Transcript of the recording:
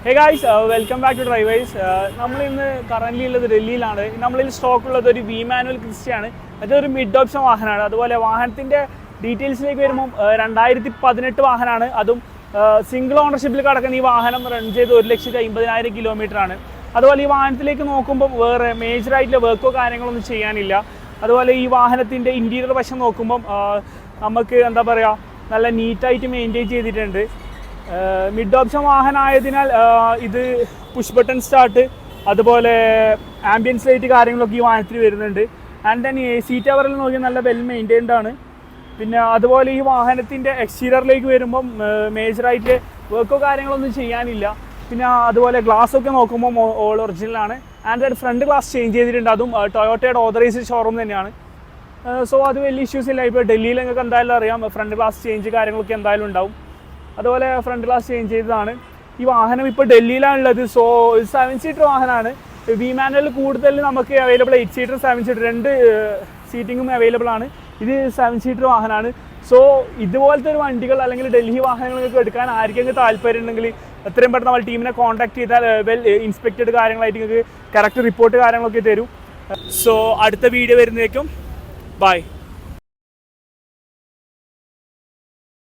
Hey guys, welcome back to drivers. നമ്മളിന്ന് current ഉള്ളത് ഡൽഹിയിലാണ്. നമ്മളിൽ സ്റ്റോക്ക് ഉള്ളത് ഒരു വി മാനുവൽ ക്രിസ്റ്റയാണ്. അതൊരു മിഡ് ഓപ്ഷൻ വാഹനമാണ്. അതുപോലെ വാഹനത്തിൻ്റെ ഡീറ്റെയിൽസിലേക്ക് വരുമ്പം 2018 വാഹനമാണ്. അതും സിംഗിൾ ഓണർഷിപ്പിൽ കിടക്കുന്ന ഈ വാഹനം റൺ ചെയ്ത് 1,50,000 കിലോമീറ്ററാണ്. അതുപോലെ ഈ വാഹനത്തിലേക്ക് നോക്കുമ്പോൾ വേറെ മേജറായിട്ടുള്ള വർക്കോ കാര്യങ്ങളൊന്നും ചെയ്യാനില്ല. അതുപോലെ ഈ വാഹനത്തിൻ്റെ ഇൻറ്റീരിയർ വശം നോക്കുമ്പം നമുക്ക് എന്താ പറയുക, നല്ല നീറ്റായിട്ട് മെയിൻറ്റെയിൻ ചെയ്തിട്ടുണ്ട്. മിഡ് ഓപ്ഷൻ വാഹനമായതിനാൽ ഇത് പുഷ് ബട്ടൺ സ്റ്റാർട്ട്, അതുപോലെ ആംബിയൻസ് ലൈറ്റ് കാര്യങ്ങളൊക്കെ ഈ വാഹനത്തിൽ വരുന്നുണ്ട്. ആൻഡ് ദെൻ സീറ്റ് കവറിൽ നോക്കിയാൽ നല്ല വെൽ മെയിൻറ്റെയിൻഡ് ആണ്. പിന്നെ അതുപോലെ ഈ വാഹനത്തിൻ്റെ എക്സ്റ്റീരിയറിലേക്ക് വരുമ്പം മേജറായിട്ട് വർക്കോ കാര്യങ്ങളൊന്നും ചെയ്യാനില്ല. പിന്നെ അതുപോലെ ഗ്ലാസ്സൊക്കെ നോക്കുമ്പോൾ ഓൾ ഒറിജിനലാണ്. And then front glass change ചെയ്തിട്ടുണ്ട്. അതും ടൊയോട്ടയുടെ ഓതറൈസ്ഡ് ഷോറൂം തന്നെയാണ്. സോ അത് വലിയ ഇഷ്യൂസ് ഇല്ല. ഇപ്പോൾ ഡൽഹിയിൽ നിങ്ങൾക്ക് എന്തായാലും അറിയാം, ഫ്രണ്ട് ഗ്ലാസ് ചേഞ്ച് കാര്യങ്ങളൊക്കെ എന്തായാലും ഉണ്ടാവും. അതുപോലെ ഫ്രണ്ട് ഗ്ലാസ് ചേഞ്ച് ചെയ്തതാണ്. ഈ വാഹനം ഇപ്പോൾ ഡൽഹിയിലാണുള്ളത്. സോ ഇത് 7 സീറ്റർ വാഹനമാണ്. വി മാനുവൽ കൂടുതൽ നമുക്ക് അവൈലബിൾ 8 സീറ്റർ 7 സീറ്റർ 2 സീറ്റിങ്ങും അവൈലബിൾ ആണ്. ഇത് 7 സീറ്റർ വാഹനമാണ്. സോ ഇതുപോലത്തെ ഒരു വണ്ടികൾ അല്ലെങ്കിൽ ഡൽഹി വാഹനങ്ങളൊക്കെ എടുക്കാൻ ആർക്കെങ്കിലും താല്പര്യം ഉണ്ടെങ്കിൽ എത്രയും പെട്ടെന്ന് നമ്മൾ ടീമിനെ കോൺടാക്ട് ചെയ്താൽ വെൽ ഇൻസ്പെക്റ്റഡ് കാര്യങ്ങളായിട്ട് നിങ്ങൾക്ക് കറക്റ്റ് റിപ്പോർട്ട് കാര്യങ്ങളൊക്കെ തരും. സോ അടുത്ത വീഡിയോ വരുന്നേക്കും. ബൈ.